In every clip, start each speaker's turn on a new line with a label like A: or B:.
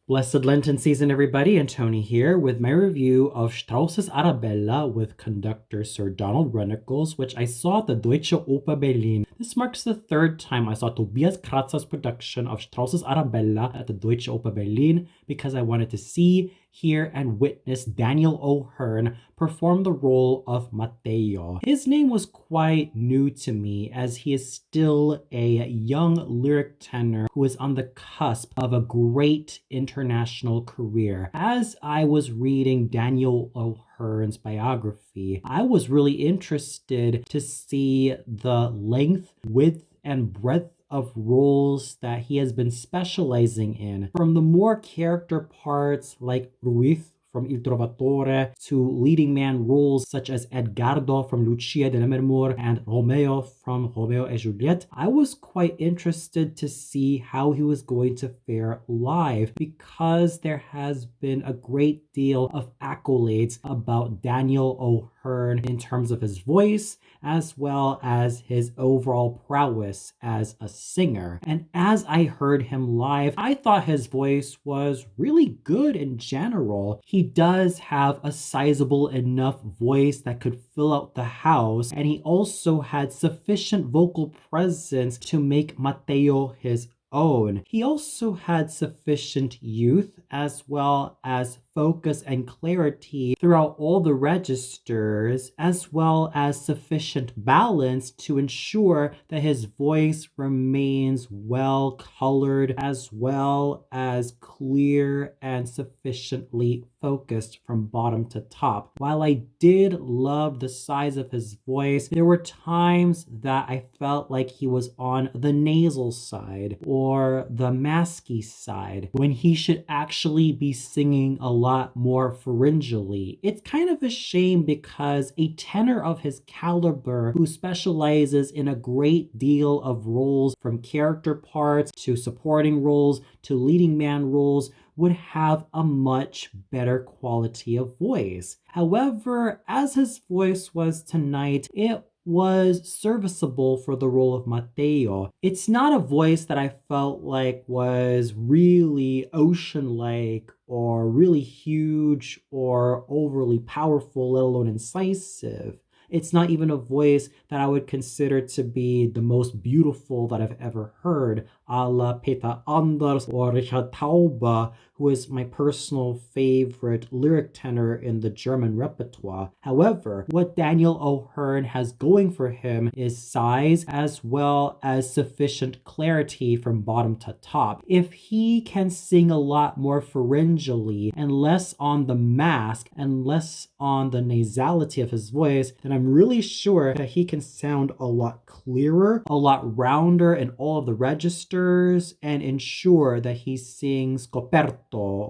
A: Blessed Lenten season, everybody, and Tony here with my review of Strauss's Arabella with conductor Sir Donald Runnicles, which I saw at the Deutsche Oper Berlin. This marks the third time I saw Tobias Kratzer's production of Strauss's Arabella at the Deutsche Oper Berlin because I wanted to see, hear, and witness Daniel O'Hearn perform the role of Matteo. His name was quite new to me as he is still a young lyric tenor who is on the cusp of a great international career. As I was reading Daniel O'Hearn's biography, I was really interested to see the length, width, and breadth of roles that he has been specializing in, from the more character parts like Ruiz from Il Trovatore to leading man roles such as Edgardo from Lucia de Lammermoor and Romeo from Romeo et Juliet. I was quite interested to see how he was going to fare live because there has been a great deal of accolades about Daniel O'Hearn in terms of his voice as well as his overall prowess as a singer. And as I heard him live, I thought his voice was really good in general. He does have a sizable enough voice that could fill out the house, and he also had sufficient vocal presence to make Matteo his own. He also had sufficient youth as well as focus and clarity throughout all the registers, as well as sufficient balance to ensure that his voice remains well colored as well as clear and sufficiently focused from bottom to top. While I did love the size of his voice, there were times that I felt like he was on the nasal side or the masky side when he should actually be singing a lot more pharyngally. It's kind of a shame because a tenor of his caliber who specializes in a great deal of roles from character parts to supporting roles to leading man roles would have a much better quality of voice. However, as his voice was tonight, it was serviceable for the role of Matteo. It's not a voice that I felt like was really ocean-like or really huge or overly powerful, let alone incisive. It's not even a voice that I would consider to be the most beautiful that I've ever heard, a la Peter Anders or Richard Taube, who is my personal favorite lyric tenor in the German repertoire. However, what Daniel O'Hearn has going for him is size as well as sufficient clarity from bottom to top. If he can sing a lot more pharyngally and less on the mask and less on the nasality of his voice, then I'm really sure that he can sound a lot clearer, a lot rounder in all of the registers, and ensure that he sings coperto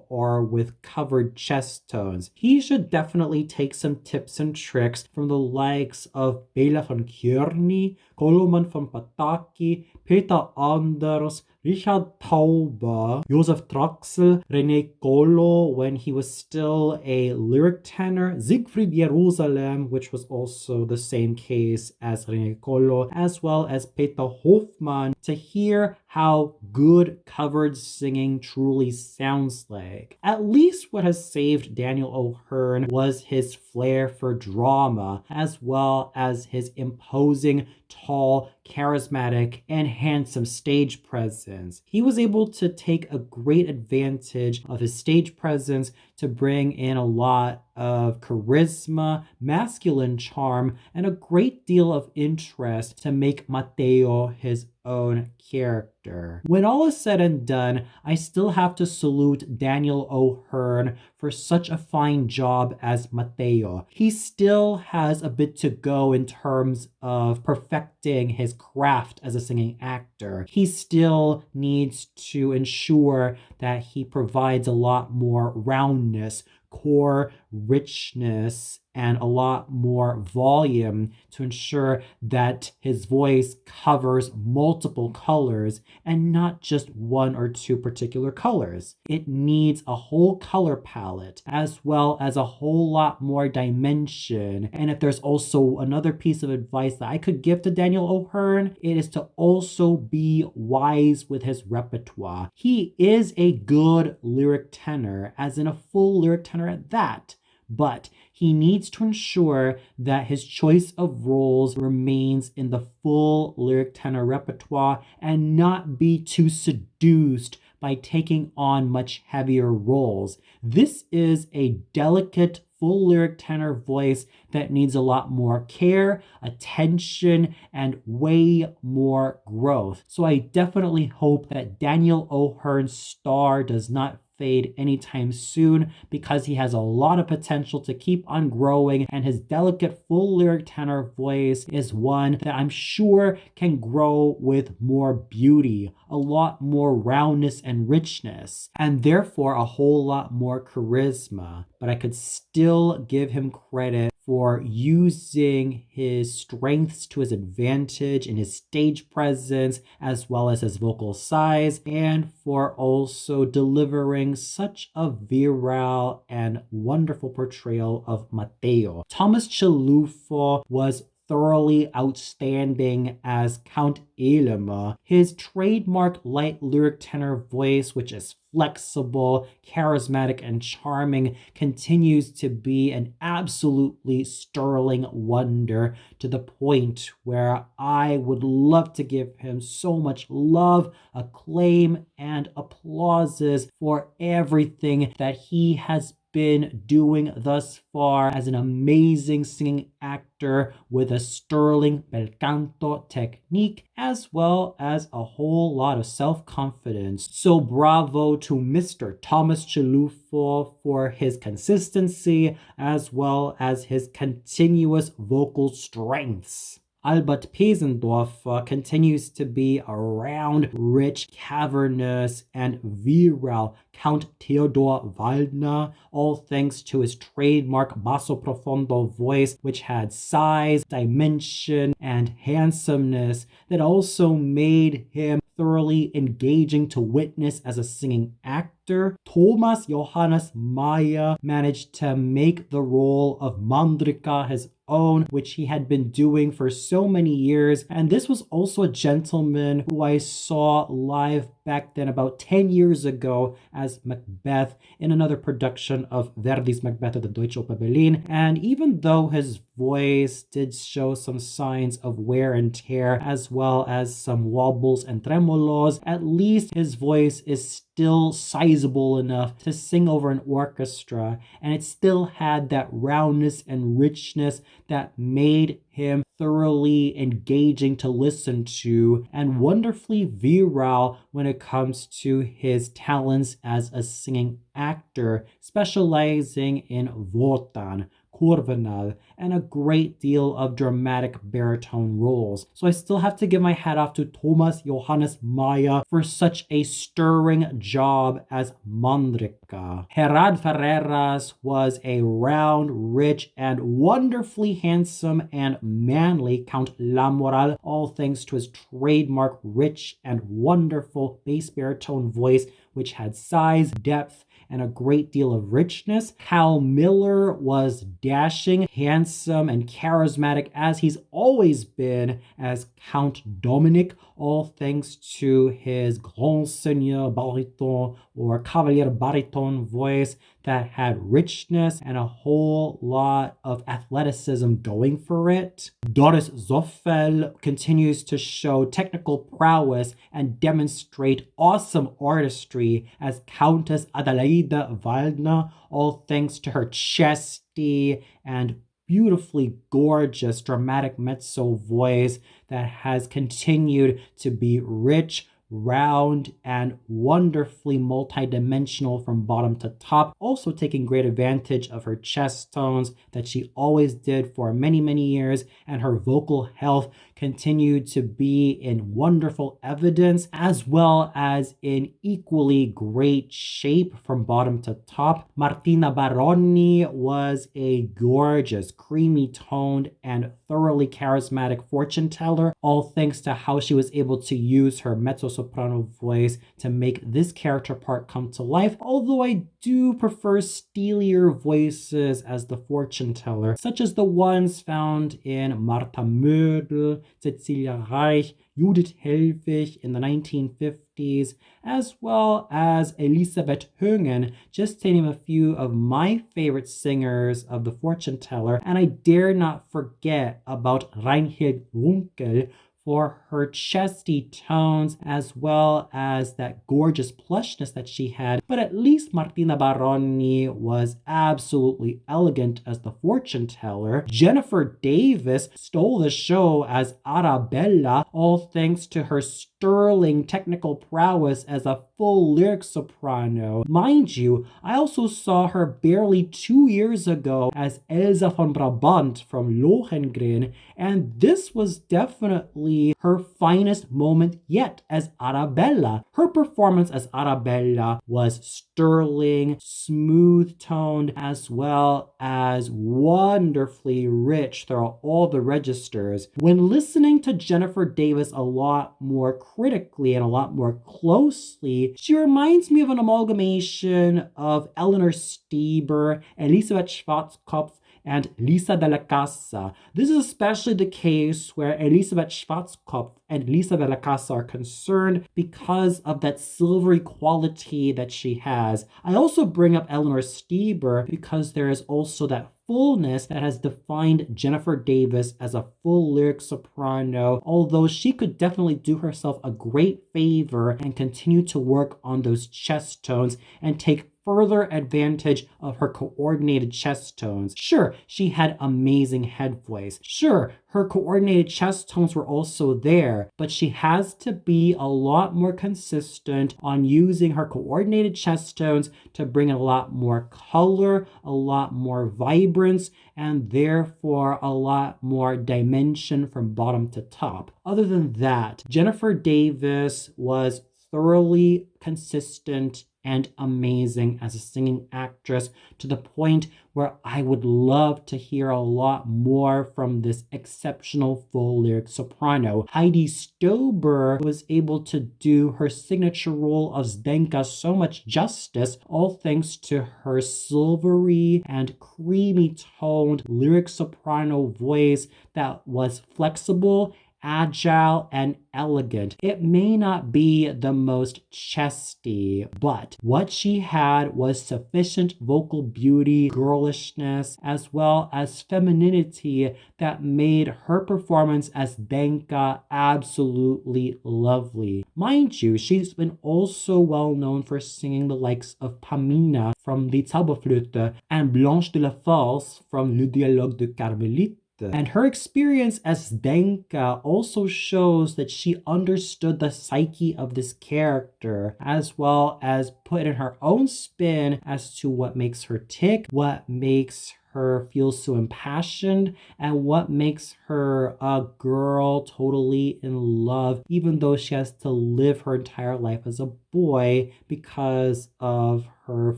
A: or with covered chest tones. He should definitely take some tips and tricks from the likes of Bela von Kjörni, Koloman von Pataki, Peter Anders, Richard Taube, Josef Traxel, René Colo when he was still a lyric tenor, Siegfried Jerusalem, which was also the same case as René Colo, as well as Peter Hofmann, to hear how good covered singing truly sounds like. At least what has saved Daniel O'Hearn was his flair for drama, as well as his imposing, tall, charismatic, and handsome stage presence. He was able to take a great advantage of his stage presence to bring in a lot of charisma, masculine charm, and a great deal of interest to make Matteo his own character. When all is said and done, I still have to salute Daniel O'Hearn for such a fine job as Matteo. He still has a bit to go in terms of perfecting his craft as a singing actor. He still needs to ensure that he provides a lot more roundness, core, richness and a lot more volume to ensure that his voice covers multiple colors and not just one or two particular colors. It needs a whole color palette as well as a whole lot more dimension. And if there's also another piece of advice that I could give to Daniel O'Hearn, it is to also be wise with his repertoire. He is a good lyric tenor, as in a full lyric tenor at that. But he needs to ensure that his choice of roles remains in the full lyric tenor repertoire and not be too seduced by taking on much heavier roles. This is a delicate full lyric tenor voice that needs a lot more care, attention, and way more growth. So I definitely hope that Daniel O'Hearn's star does not fade anytime soon, because he has a lot of potential to keep on growing, and his delicate full lyric tenor voice is one that I'm sure can grow with more beauty, a lot more roundness and richness, and therefore a whole lot more charisma. But I could still give him credit for using his strengths to his advantage in his stage presence as well as his vocal size, and for also delivering such a virile and wonderful portrayal of Matteo. Thomas Chalufo was thoroughly outstanding as Count Elema. His trademark light lyric tenor voice, which is flexible, charismatic, and charming, continues to be an absolutely sterling wonder, to the point where I would love to give him so much love, acclaim, and applauses for everything that he has been doing thus far as an amazing singing actor with a sterling bel canto technique, as well as a whole lot of self-confidence. So bravo to Mr. Thomas Chalufo for his consistency as well as his continuous vocal strengths. Albert Pesendorfer continues to be a round, rich, cavernous, and virile Count Theodor Waldner, all thanks to his trademark basso profondo voice, which had size, dimension, and handsomeness that also made him thoroughly engaging to witness as a singing actor. Thomas Johannes Mayer managed to make the role of Mandrika his own, which he had been doing for so many years. And this was also a gentleman who I saw live back then about 10 years ago as Macbeth in another production of Verdi's Macbeth at the Deutsche Oper Berlin. And even though his voice did show some signs of wear and tear, as well as some wobbles and tremolos, at least his voice is still sizable enough to sing over an orchestra, and it still had that roundness and richness that made him thoroughly engaging to listen to, and wonderfully virile when it comes to his talents as a singing actor, specializing in Wotan, Kurvenal, and a great deal of dramatic baritone roles. So I still have to give my hat off to Thomas Johannes Mayer for such a stirring job as Mandrika. Gerard Ferreras was a round, rich, and wonderfully handsome and manly Count Lamoral, all thanks to his trademark rich and wonderful bass baritone voice, which had size, depth, and a great deal of richness. Cal Miller was dashing, handsome, and charismatic as he's always been as Count Dominic, all thanks to his Grand Seigneur Bariton or Cavalier Bariton voice that had richness and a whole lot of athleticism going for it. Doris Zoffel continues to show technical prowess and demonstrate awesome artistry as Countess Adelaide Waldner, all thanks to her chesty and beautifully gorgeous dramatic mezzo voice that has continued to be rich, round and wonderfully multidimensional from bottom to top, also taking great advantage of her chest tones that she always did for many, many years, and her vocal health continued to be in wonderful evidence, as well as in equally great shape from bottom to top. Martina Baroni was a gorgeous, creamy toned, and thoroughly charismatic fortune teller, all thanks to how she was able to use her mezzo-soprano voice to make this character part come to life, although I do prefer steelier voices as the fortune teller, such as the ones found in Martha Mödel, Cecilia Reich, Judith Hellwig in the 1950s, as well as Elisabeth Högen, just to name a few of my favorite singers of the fortune teller. And I dare not forget about Reinhild Runkel for her chesty tones, as well as that gorgeous plushness that she had. But at least Martina Baroni was absolutely elegant as the fortune teller. Jennifer Davis stole the show as Arabella, all thanks to her sterling technical prowess as a full lyric soprano. Mind you, I also saw her barely 2 years ago as Elsa von Brabant from Lohengrin, and this was definitely her finest moment yet as Arabella. Her performance as Arabella was sterling, smooth-toned, as well as wonderfully rich throughout all the registers. When listening to Jennifer Davis a lot more critically and a lot more closely, she reminds me of an amalgamation of Eleanor Steber, Elisabeth Schwarzkopf, and Lisa de la Casa. This is especially the case where Elisabeth Schwarzkopf and Lisa de la Casa are concerned because of that silvery quality that she has. I also bring up Eleanor Steber because there is also that fullness that has defined Jennifer Davis as a full lyric soprano, although she could definitely do herself a great favor and continue to work on those chest tones and take further advantage of her coordinated chest tones. Sure, she had amazing head voice. Sure, her coordinated chest tones were also there, but she has to be a lot more consistent on using her coordinated chest tones to bring a lot more color, a lot more vibrance, and therefore a lot more dimension from bottom to top. Other than that, Jennifer Davis was thoroughly consistent and amazing as a singing actress, to the point where I would love to hear a lot more from this exceptional full lyric soprano. Heidi Stober was able to do her signature role of Zdenka so much justice, all thanks to her silvery and creamy toned lyric soprano voice that was flexible, agile, and elegant. It may not be the most chesty, but what she had was sufficient vocal beauty, girlishness, as well as femininity that made her performance as Denka absolutely lovely. Mind you, she's been also well known for singing the likes of Pamina from the Zauberflöte and Blanche de la Force from Le Dialogue de Carmelite. And her experience as Denka also shows that she understood the psyche of this character, as well as put in her own spin as to what makes her tick, what makes her feel so impassioned, and what makes her a girl totally in love, even though she has to live her entire life as a boy because of her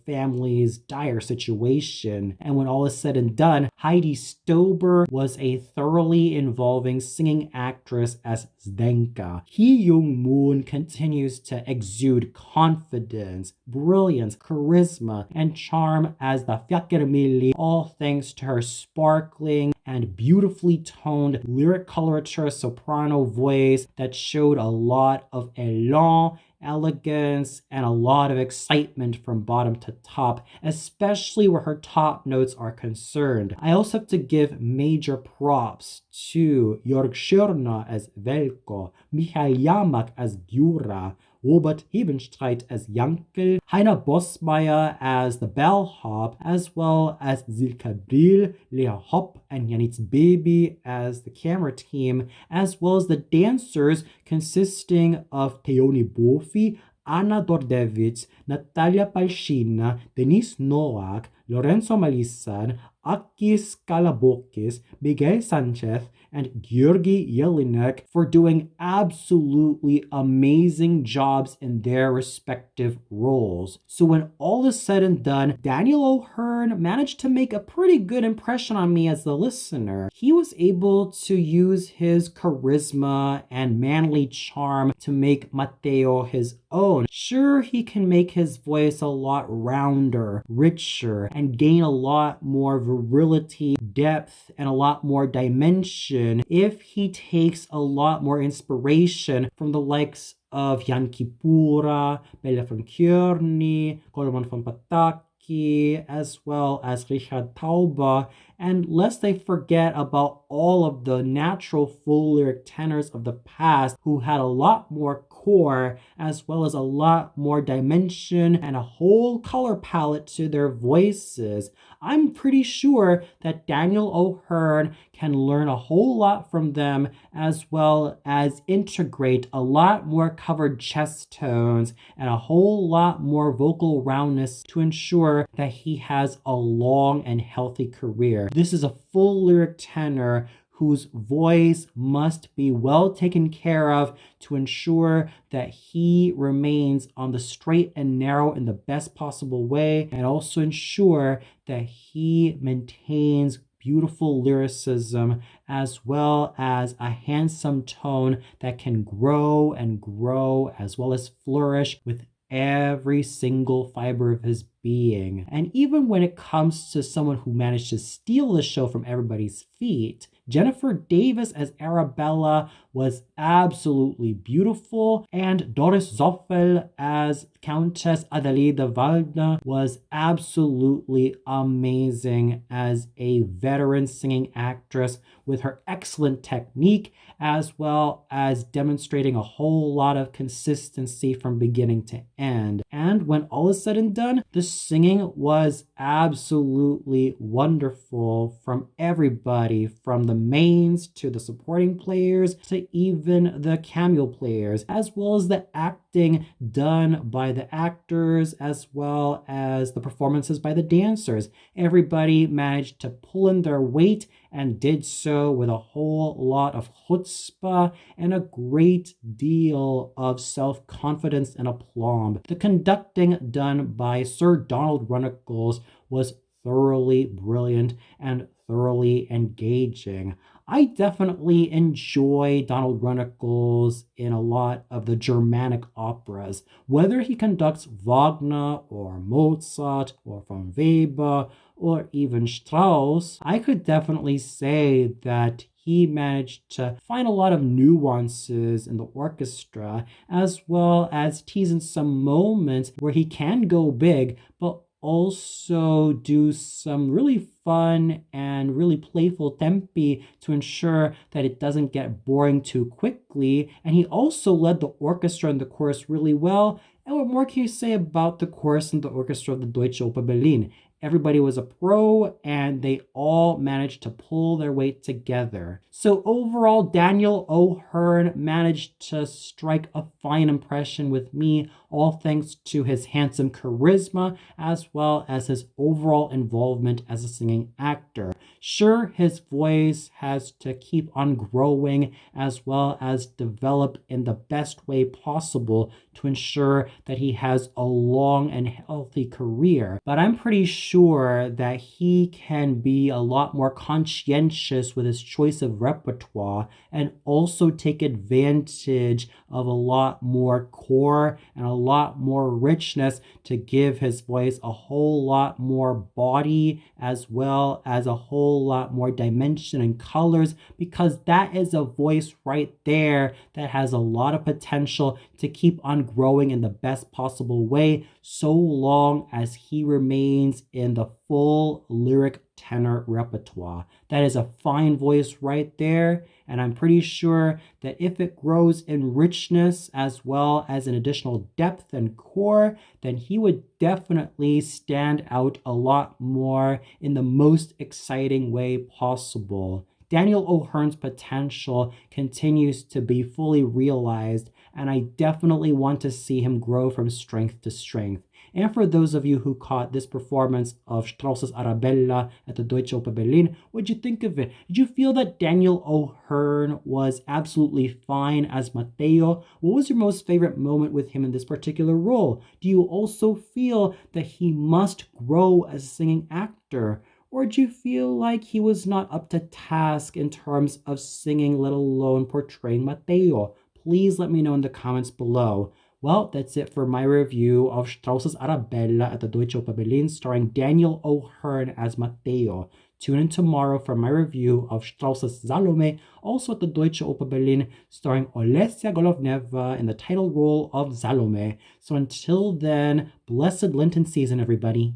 A: family's dire situation. And when all is said and done, Heidi Stober was a thoroughly involving singing actress as Zdenka. Hye-Young continues to exude confidence, brilliance, charisma, and charm as the Fiackermilli, all thanks to her sparkling and beautifully toned lyric coloratura soprano voice that showed a lot of elan, elegance, and a lot of excitement from bottom to top, especially where her top notes are concerned. I also have to give major props to Jörg Schörner as Velko, Michael Jamak as Gyura, Robert Hebenstreit as Jankel, Heiner Bosmeier as the bellhop, as well as Silke Brill, Lea Hopp, and Janitz Baby as the camera team, as well as the dancers consisting of Teoni Bofi, Anna Dordevich, Natalia Palshina, Denise Nowak, Lorenzo Malisan, Akis Kalabokis, Miguel Sanchez, and Georgi Jelinek for doing absolutely amazing jobs in their respective roles. So when all is said and done, Daniel O'Hearn managed to make a pretty good impression on me as the listener. He was able to use his charisma and manly charm to make Matteo his own. Sure, he can make his voice a lot rounder, richer, and gain a lot more virility, depth, and a lot more dimension if he takes a lot more inspiration from the likes of Jan Kipura, Bella von Kjörni, Coleman von Pataki, as well as Richard Tauber, and lest they forget about all of the natural full lyric tenors of the past who had a lot more core as well as a lot more dimension and a whole color palette to their voices. I'm pretty sure that Daniel O'Hearn can learn a whole lot from them as well as integrate a lot more covered chest tones and a whole lot more vocal roundness to ensure that he has a long and healthy career. This is a full lyric tenor whose voice must be well taken care of to ensure that he remains on the straight and narrow in the best possible way, and also ensure that he maintains beautiful lyricism as well as a handsome tone that can grow and grow as well as flourish with every single fiber of his being. And even when it comes to someone who managed to steal the show from everybody's feet, Jennifer Davis as Arabella was absolutely beautiful, and Doris Zoffel as Countess Adelaide Waldner was absolutely amazing as a veteran singing actress with her excellent technique as well as demonstrating a whole lot of consistency from beginning to end. And when all is said and done, the singing was absolutely wonderful from everybody, from the mains to the supporting players to even the cameo players, as well as the acting done by the actors as well as the performances by the dancers. Everybody managed to pull in their weight and did so with a whole lot of chutzpah and a great deal of self-confidence and aplomb. The conducting done by Sir Donald Runnicles was thoroughly brilliant and thoroughly engaging. I definitely enjoy Donald Runnicles in a lot of the Germanic operas, whether he conducts Wagner or Mozart or von Weber or even Strauss. I could definitely say that he managed to find a lot of nuances in the orchestra, as well as tease in some moments where he can go big, but also do some really fun and really playful tempi to ensure that it doesn't get boring too quickly. And he also led the orchestra and the chorus really well. And what more can you say about the chorus and the orchestra of the Deutsche Oper Berlin? Everybody was a pro and they all managed to pull their weight together. So overall, Daniel O'Hearn managed to strike a fine impression with me, all thanks to his handsome charisma as well as his overall involvement as a singing actor. Sure, his voice has to keep on growing as well as develop in the best way possible to ensure that he has a long and healthy career, but I'm pretty sure that he can be a lot more conscientious with his choice of repertoire and also take advantage of a lot more core and a lot more richness to give his voice a whole lot more body as well as a whole lot more dimension and colors, because that is a voice right there that has a lot of potential to keep on growing in the best possible way. so long as he remains in the full lyric tenor repertoire. That is a fine voice right there, and I'm pretty sure that if it grows in richness as well as in additional depth and core, then he would definitely stand out a lot more in the most exciting way possible. Daniel O'Hearn's potential continues to be fully realized, and I definitely want to see him grow from strength to strength. And for those of you who caught this performance of Strauss's Arabella at the Deutsche Oper Berlin, what'd you think of it? Did you feel that Daniel O'Hearn was absolutely fine as Matteo? What was your most favorite moment with him in this particular role? Do you also feel that he must grow as a singing actor? Or do you feel like he was not up to task in terms of singing, let alone portraying Matteo? Please let me know in the comments below. Well, that's it for my review of Strauss's Arabella at the Deutsche Oper Berlin, starring Daniel O'Hearn as Matteo. Tune in tomorrow for my review of Strauss's Salome, also at the Deutsche Oper Berlin, starring Olesya Golovneva in the title role of Salome. So until then, blessed Lenten season, everybody.